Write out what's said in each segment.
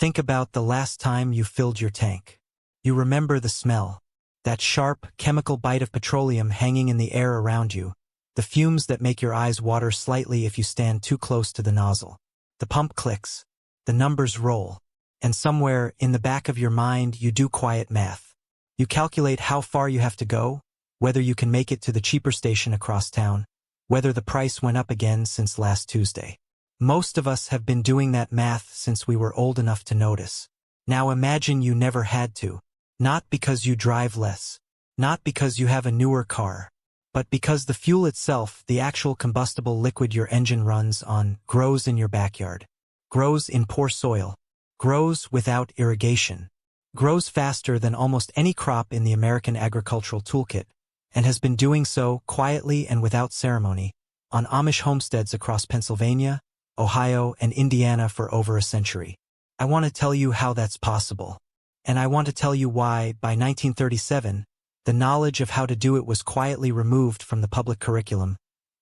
Think about the last time you filled your tank. You remember the smell, that sharp, chemical bite of petroleum hanging in the air around you, the fumes that make your eyes water slightly if you stand too close to the nozzle. The pump clicks, the numbers roll, and somewhere in the back of your mind you do quiet math. You calculate how far you have to go, whether you can make it to the cheaper station across town, whether the price went up again since last Tuesday. Most of us have been doing that math since we were old enough to notice. Now imagine you never had to. Not because you drive less, not because you have a newer car, but because the fuel itself, the actual combustible liquid your engine runs on, grows in your backyard, grows in poor soil, grows without irrigation, grows faster than almost any crop in the American agricultural toolkit, and has been doing so quietly and without ceremony on Amish homesteads across Pennsylvania, Ohio, and Indiana for over a century. I want to tell you how that's possible. And I want to tell you why, by 1937, the knowledge of how to do it was quietly removed from the public curriculum,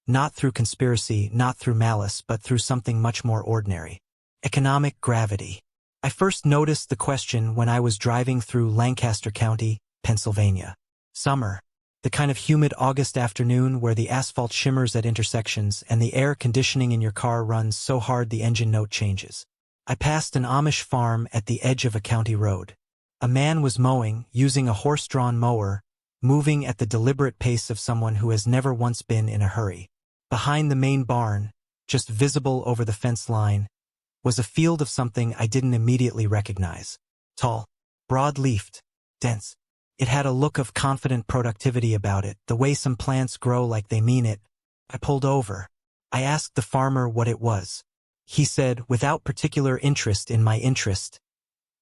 not through conspiracy, not through malice, but through something much more ordinary. Economic gravity. I first noticed the question when I was driving through Lancaster County, Pennsylvania. Summer. The kind of humid August afternoon where the asphalt shimmers at intersections and the air conditioning in your car runs so hard the engine note changes. I passed an Amish farm at the edge of a county road. A man was mowing, using a horse-drawn mower, moving at the deliberate pace of someone who has never once been in a hurry. Behind the main barn, just visible over the fence line, was a field of something I didn't immediately recognize. Tall, broad-leafed, dense. It had a look of confident productivity about it, the way some plants grow like they mean it. I pulled over. I asked the farmer what it was. He said, without particular interest in my interest,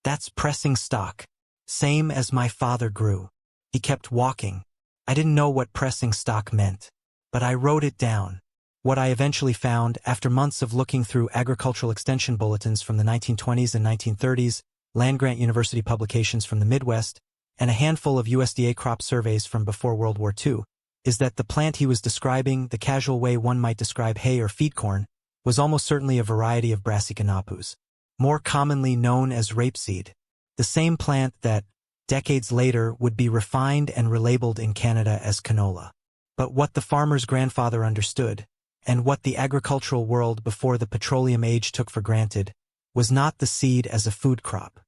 "That's pressing stock. Same as my father grew." He kept walking. I didn't know what pressing stock meant, but I wrote it down. What I eventually found, after months of looking through agricultural extension bulletins from the 1920s and 1930s, land-grant university publications from the Midwest, and a handful of USDA crop surveys from before World War II, is that the plant he was describing, the casual way one might describe hay or feed corn, was almost certainly a variety of Brassica napus, more commonly known as rapeseed, the same plant that, decades later, would be refined and relabeled in Canada as canola. But what the farmer's grandfather understood, and what the agricultural world before the petroleum age took for granted, was not the seed as a food crop.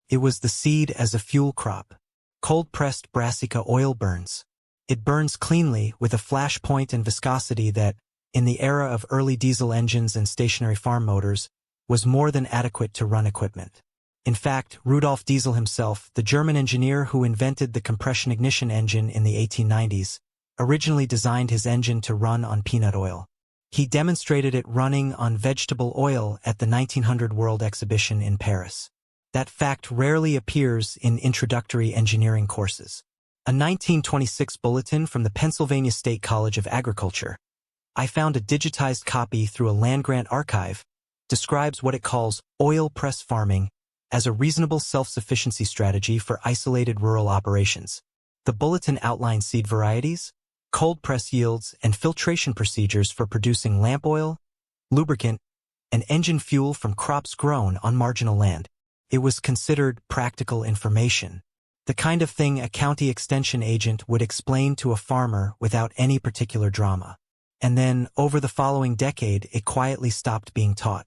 It was the seed as a fuel crop. Cold-pressed Brassica oil burns. It burns cleanly with a flash point and viscosity that, in the era of early diesel engines and stationary farm motors, was more than adequate to run equipment. In fact, Rudolf Diesel himself, the German engineer who invented the compression ignition engine in the 1890s, originally designed his engine to run on peanut oil. He demonstrated it running on vegetable oil at the 1900 World Exhibition in Paris. That fact rarely appears in introductory engineering courses. A 1926 bulletin from the Pennsylvania State College of Agriculture, I found a digitized copy through a land-grant archive, describes what it calls oil press farming as a reasonable self-sufficiency strategy for isolated rural operations. The bulletin outlines seed varieties, cold press yields, and filtration procedures for producing lamp oil, lubricant, and engine fuel from crops grown on marginal land. It was considered practical information, the kind of thing a county extension agent would explain to a farmer without any particular drama. And then, over the following decade, it quietly stopped being taught.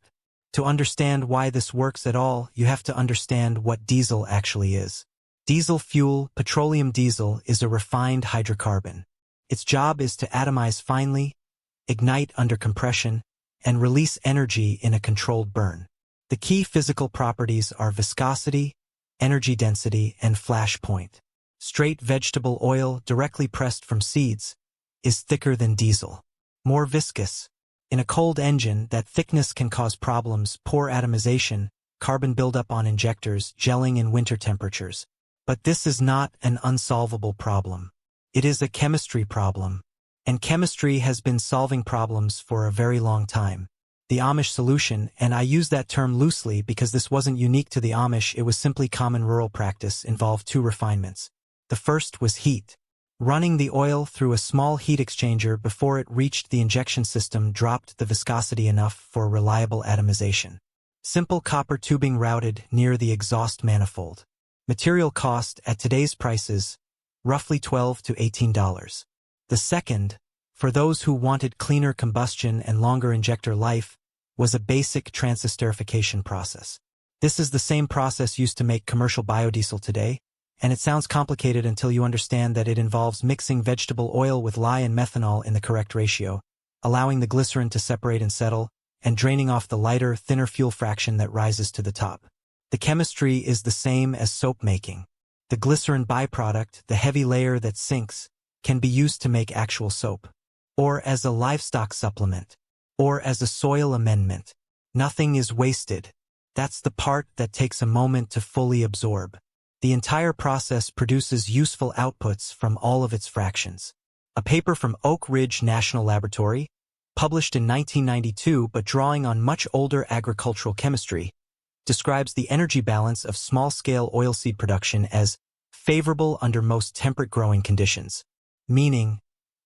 To understand why this works at all, you have to understand what diesel actually is. Diesel fuel, petroleum diesel, is a refined hydrocarbon. Its job is to atomize finely, ignite under compression, and release energy in a controlled burn. The key physical properties are viscosity, energy density, and flash point. Straight vegetable oil, directly pressed from seeds, is thicker than diesel. More viscous. In a cold engine, that thickness can cause problems, poor atomization, carbon buildup on injectors, gelling in winter temperatures. But this is not an unsolvable problem. It is a chemistry problem. And chemistry has been solving problems for a very long time. The Amish solution, and I use that term loosely because this wasn't unique to the Amish, it was simply common rural practice, involved two refinements. The first was heat. Running the oil through a small heat exchanger before it reached the injection system dropped the viscosity enough for reliable atomization. Simple copper tubing routed near the exhaust manifold. Material cost at today's prices, roughly $12 to $18. The second, for those who wanted cleaner combustion and longer injector life, was a basic transesterification process. This is the same process used to make commercial biodiesel today, and it sounds complicated until you understand that it involves mixing vegetable oil with lye and methanol in the correct ratio, allowing the glycerin to separate and settle, and draining off the lighter, thinner fuel fraction that rises to the top. The chemistry is the same as soap making. The glycerin byproduct, the heavy layer that sinks, can be used to make actual soap, or as a livestock supplement, or as a soil amendment. Nothing is wasted. That's the part that takes a moment to fully absorb. The entire process produces useful outputs from all of its fractions. A paper from Oak Ridge National Laboratory, published in 1992 but drawing on much older agricultural chemistry, describes the energy balance of small-scale oilseed production as favorable under most temperate growing conditions, meaning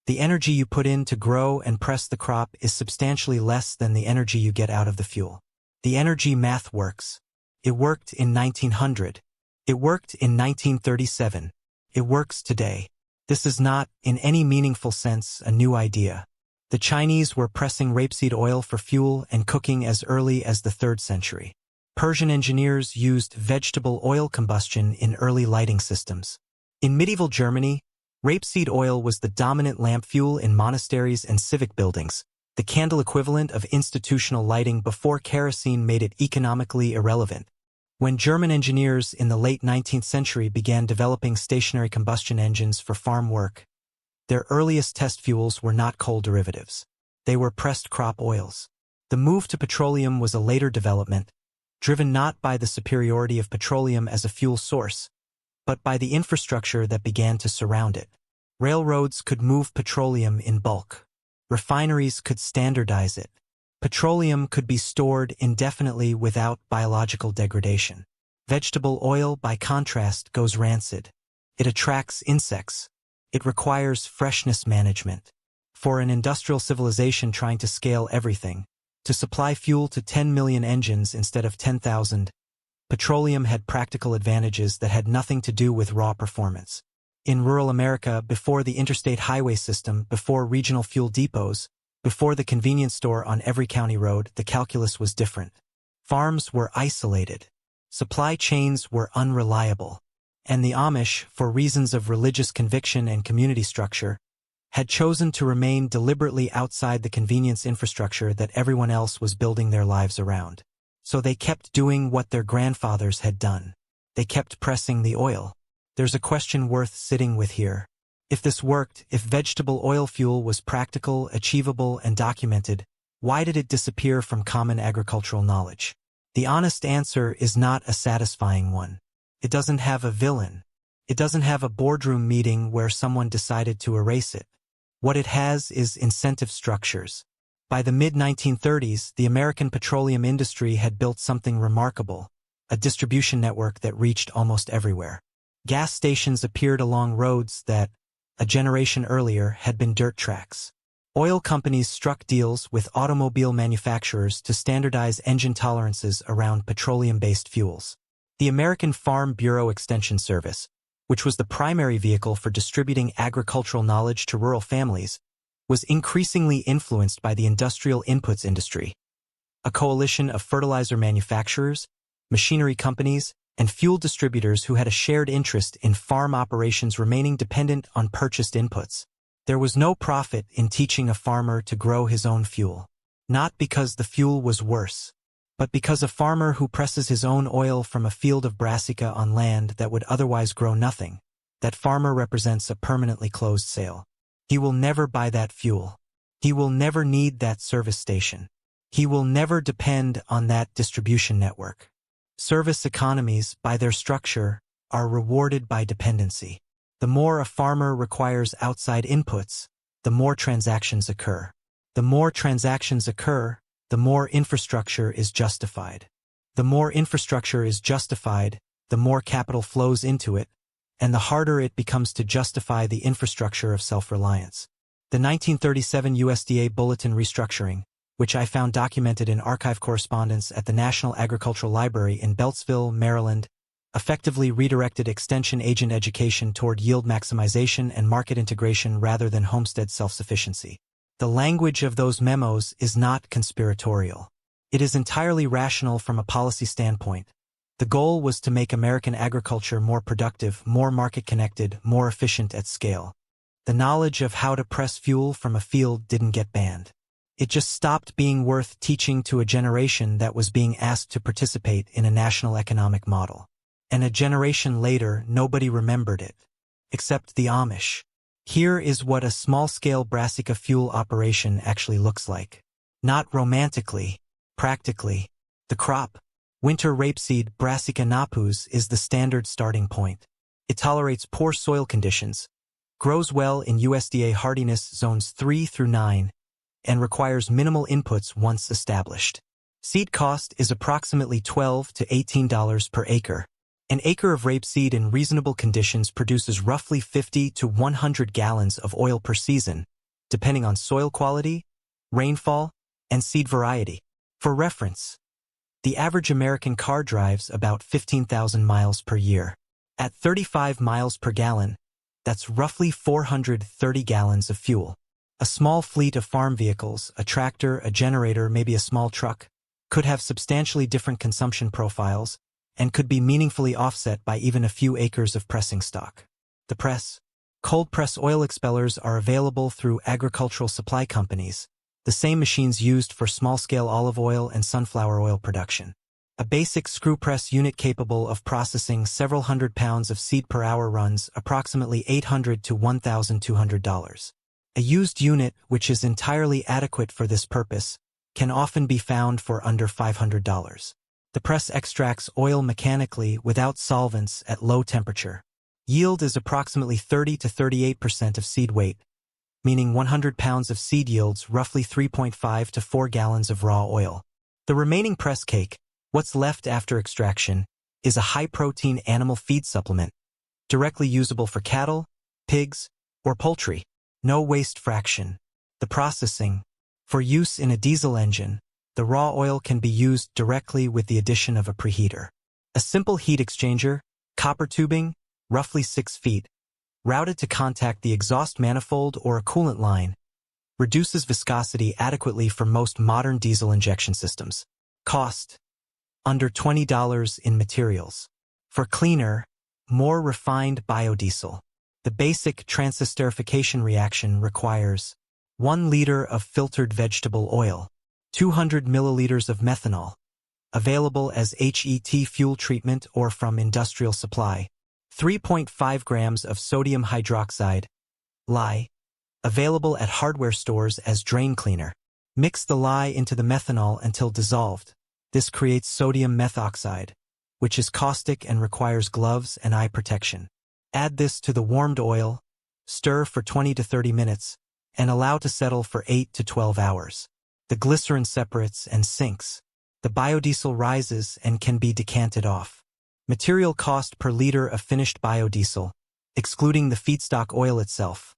the energy you put in to grow and press the crop is substantially less than the energy you get out of the fuel. The energy math works. It worked in 1900. It worked in 1937. It works today. This is not, in any meaningful sense, a new idea. The Chinese were pressing rapeseed oil for fuel and cooking as early as the 3rd century. Persian engineers used vegetable oil combustion in early lighting systems. In medieval Germany, rapeseed oil was the dominant lamp fuel in monasteries and civic buildings, the candle equivalent of institutional lighting before kerosene made it economically irrelevant. When German engineers in the late 19th century began developing stationary combustion engines for farm work, their earliest test fuels were not coal derivatives. They were pressed crop oils. The move to petroleum was a later development, driven not by the superiority of petroleum as a fuel source, but by the infrastructure that began to surround it. Railroads could move petroleum in bulk. Refineries could standardize it. Petroleum could be stored indefinitely without biological degradation. Vegetable oil, by contrast, goes rancid. It attracts insects. It requires freshness management. For an industrial civilization trying to scale everything, to supply fuel to 10 million engines instead of 10,000, petroleum had practical advantages that had nothing to do with raw performance. In rural America, before the interstate highway system, before regional fuel depots, before the convenience store on every county road, the calculus was different. Farms were isolated. Supply chains were unreliable. And the Amish, for reasons of religious conviction and community structure, had chosen to remain deliberately outside the convenience infrastructure that everyone else was building their lives around. So they kept doing what their grandfathers had done. They kept pressing the oil. There's a question worth sitting with here. If this worked, if vegetable oil fuel was practical, achievable, and documented, why did it disappear from common agricultural knowledge? The honest answer is not a satisfying one. It doesn't have a villain. It doesn't have a boardroom meeting where someone decided to erase it. What it has is incentive structures. By the mid-1930s, the American petroleum industry had built something remarkable, a distribution network that reached almost everywhere. Gas stations appeared along roads that, a generation earlier, had been dirt tracks. Oil companies struck deals with automobile manufacturers to standardize engine tolerances around petroleum-based fuels. The American Farm Bureau Extension Service, which was the primary vehicle for distributing agricultural knowledge to rural families, was increasingly influenced by the industrial inputs industry, a coalition of fertilizer manufacturers, machinery companies, and fuel distributors who had a shared interest in farm operations remaining dependent on purchased inputs. There was no profit in teaching a farmer to grow his own fuel, not because the fuel was worse, but because a farmer who presses his own oil from a field of brassica on land that would otherwise grow nothing, that farmer represents a permanently closed sale. He will never buy that fuel. He will never need that service station. He will never depend on that distribution network. Service economies, by their structure, are rewarded by dependency. The more a farmer requires outside inputs, the more transactions occur. The more transactions occur, the more infrastructure is justified. The more infrastructure is justified, the more capital flows into it, and the harder it becomes to justify the infrastructure of self-reliance. The 1937 USDA Bulletin Restructuring, which I found documented in archive correspondence at the National Agricultural Library in Beltsville, Maryland, effectively redirected extension agent education toward yield maximization and market integration rather than homestead self-sufficiency. The language of those memos is not conspiratorial. It is entirely rational from a policy standpoint. The goal was to make American agriculture more productive, more market-connected, more efficient at scale. The knowledge of how to press fuel from a field didn't get banned. It just stopped being worth teaching to a generation that was being asked to participate in a national economic model. And a generation later, nobody remembered it. Except the Amish. Here is what a small-scale brassica fuel operation actually looks like. Not romantically, practically. The crop, winter rapeseed Brassica napus, is the standard starting point. It tolerates poor soil conditions, grows well in USDA hardiness zones 3 through 9, and requires minimal inputs once established. Seed cost is approximately $12 to $18 per acre. An acre of rapeseed in reasonable conditions produces roughly 50 to 100 gallons of oil per season, depending on soil quality, rainfall, and seed variety. For reference, the average American car drives about 15,000 miles per year. At 35 miles per gallon, that's roughly 430 gallons of fuel. A small fleet of farm vehicles, a tractor, a generator, maybe a small truck, could have substantially different consumption profiles and could be meaningfully offset by even a few acres of pressing stock. The press, cold press oil expellers are available through agricultural supply companies, the same machines used for small-scale olive oil and sunflower oil production. A basic screw press unit capable of processing several hundred pounds of seed per hour runs approximately $800 to $1,200. A used unit, which is entirely adequate for this purpose, can often be found for under $500. The press extracts oil mechanically without solvents at low temperature. Yield is approximately 30 to 38% of seed weight, meaning 100 pounds of seed yields roughly 3.5 to 4 gallons of raw oil. The remaining press cake, what's left after extraction, is a high-protein animal feed supplement, directly usable for cattle, pigs, or poultry. No waste fraction. The processing. For use in a diesel engine, the raw oil can be used directly with the addition of a preheater. A simple heat exchanger, copper tubing, roughly 6 feet, routed to contact the exhaust manifold or a coolant line, reduces viscosity adequately for most modern diesel injection systems. Cost: under $20 in materials. For cleaner, more refined biodiesel. The basic transesterification reaction requires 1 liter of filtered vegetable oil, 200 milliliters of methanol, available as HET fuel treatment or from industrial supply, 3.5 grams of sodium hydroxide, lye, available at hardware stores as drain cleaner. Mix the lye into the methanol until dissolved. This creates sodium methoxide, which is caustic and requires gloves and eye protection. Add this to the warmed oil, stir for 20 to 30 minutes, and allow to settle for 8 to 12 hours. The glycerin separates and sinks. The biodiesel rises and can be decanted off. Material cost per liter of finished biodiesel, excluding the feedstock oil itself,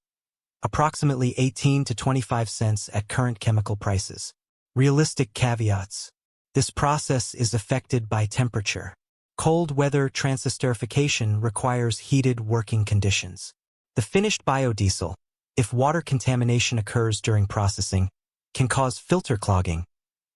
approximately 18 to 25 cents at current chemical prices. Realistic caveats. This process is affected by temperature. Cold weather transesterification requires heated working conditions. The finished biodiesel, if water contamination occurs during processing, can cause filter clogging.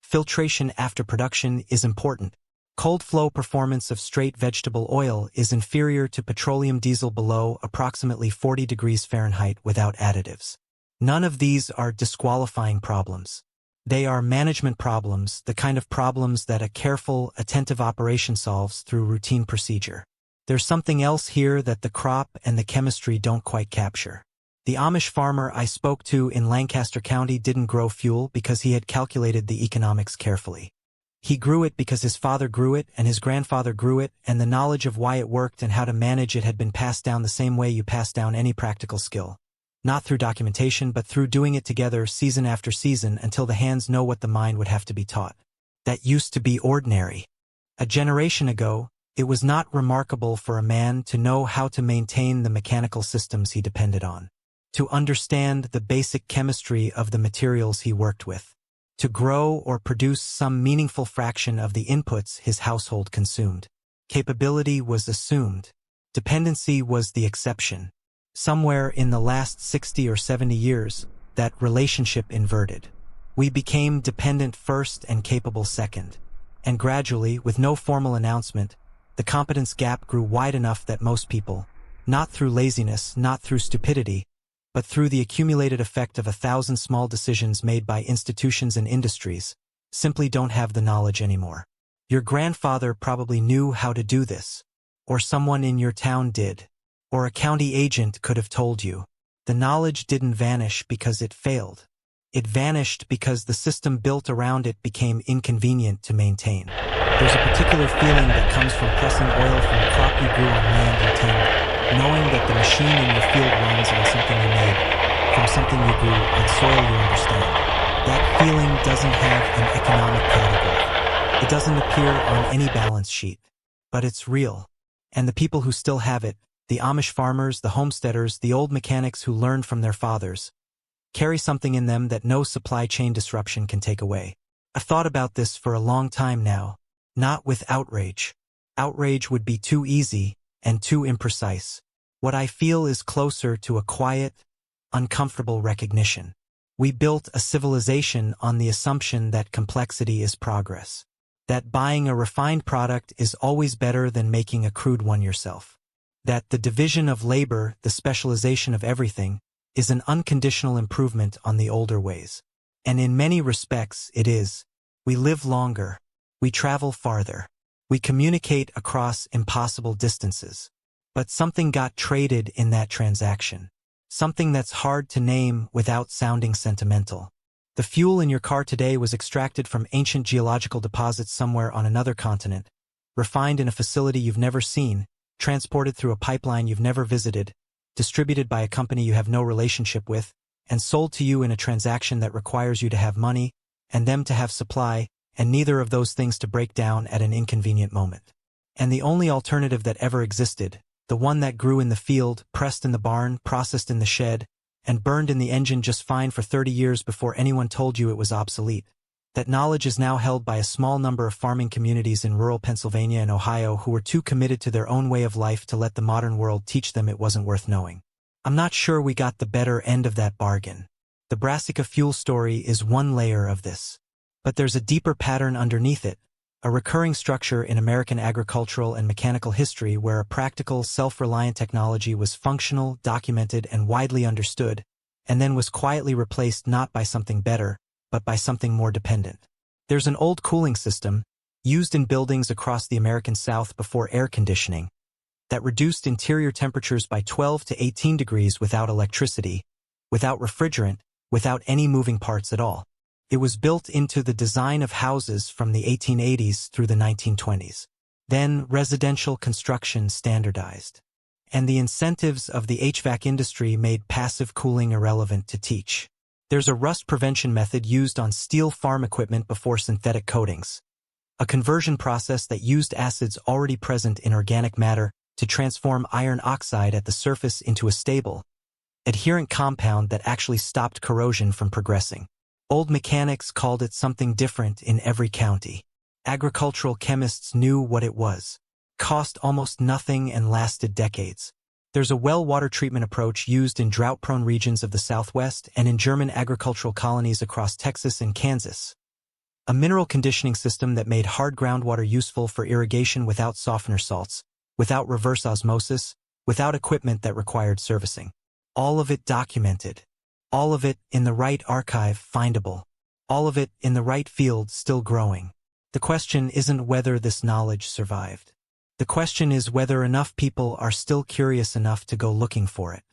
Filtration after production is important. Cold flow performance of straight vegetable oil is inferior to petroleum diesel below approximately 40 degrees Fahrenheit without additives. None of these are disqualifying problems. They are management problems, the kind of problems that a careful, attentive operation solves through routine procedure. There's something else here that the crop and the chemistry don't quite capture. The Amish farmer I spoke to in Lancaster County didn't grow fuel because he had calculated the economics carefully. He grew it because his father grew it and his grandfather grew it, and the knowledge of why it worked and how to manage it had been passed down the same way you pass down any practical skill. Not through documentation, but through doing it together season after season until the hands know what the mind would have to be taught. That used to be ordinary. A generation ago, it was not remarkable for a man to know how to maintain the mechanical systems he depended on, to understand the basic chemistry of the materials he worked with, to grow or produce some meaningful fraction of the inputs his household consumed. Capability was assumed. Dependency was the exception. Somewhere in the last 60 or 70 years, that relationship inverted. We became dependent first and capable second. And gradually, with no formal announcement, the competence gap grew wide enough that most people, not through laziness, not through stupidity, but through the accumulated effect of 1,000 small decisions made by institutions and industries, simply don't have the knowledge anymore. Your grandfather probably knew how to do this, or someone in your town did, or a county agent could have told you. The knowledge didn't vanish because it failed. It vanished because the system built around it became inconvenient to maintain. There's a particular feeling that comes from pressing oil from a crop you grew on land you tilled, knowing that the machine in your field runs on something you made, from something you grew, on soil you understand. That feeling doesn't have an economic category. It doesn't appear on any balance sheet, but it's real. And the people who still have it, the Amish farmers, the homesteaders, the old mechanics who learned from their fathers, carry something in them that no supply chain disruption can take away. I've thought about this for a long time now, not with outrage. Outrage would be too easy and too imprecise. What I feel is closer to a quiet, uncomfortable recognition. We built a civilization on the assumption that complexity is progress, that buying a refined product is always better than making a crude one yourself, that the division of labor, the specialization of everything, is an unconditional improvement on the older ways. And in many respects it is. We live longer. We travel farther. We communicate across impossible distances. But something got traded in that transaction. Something that's hard to name without sounding sentimental. The fuel in your car today was extracted from ancient geological deposits somewhere on another continent, refined in a facility you've never seen, transported through a pipeline you've never visited, distributed by a company you have no relationship with, and sold to you in a transaction that requires you to have money, and them to have supply, and neither of those things to break down at an inconvenient moment. And the only alternative that ever existed, the one that grew in the field, pressed in the barn, processed in the shed, and burned in the engine just fine for 30 years before anyone told you it was obsolete. That knowledge is now held by a small number of farming communities in rural Pennsylvania and Ohio who were too committed to their own way of life to let the modern world teach them it wasn't worth knowing. I'm not sure we got the better end of that bargain. The brassica fuel story is one layer of this. But there's a deeper pattern underneath it, a recurring structure in American agricultural and mechanical history where a practical, self-reliant technology was functional, documented, and widely understood, and then was quietly replaced not by something better, but by something more dependent. There's an old cooling system, used in buildings across the American South before air conditioning, that reduced interior temperatures by 12 to 18 degrees without electricity, without refrigerant, without any moving parts at all. It was built into the design of houses from the 1880s through the 1920s. Then residential construction standardized. And the incentives of the HVAC industry made passive cooling irrelevant to teach. There's a rust prevention method used on steel farm equipment before synthetic coatings. A conversion process that used acids already present in organic matter to transform iron oxide at the surface into a stable, adherent compound that actually stopped corrosion from progressing. Old mechanics called it something different in every county. Agricultural chemists knew what it was. Cost almost nothing and lasted decades. There's a well water treatment approach used in drought-prone regions of the Southwest and in German agricultural colonies across Texas and Kansas. A mineral conditioning system that made hard groundwater useful for irrigation without softener salts, without reverse osmosis, without equipment that required servicing. All of it documented. All of it in the right archive findable. All of it in the right field still growing. The question isn't whether this knowledge survived. The question is whether enough people are still curious enough to go looking for it.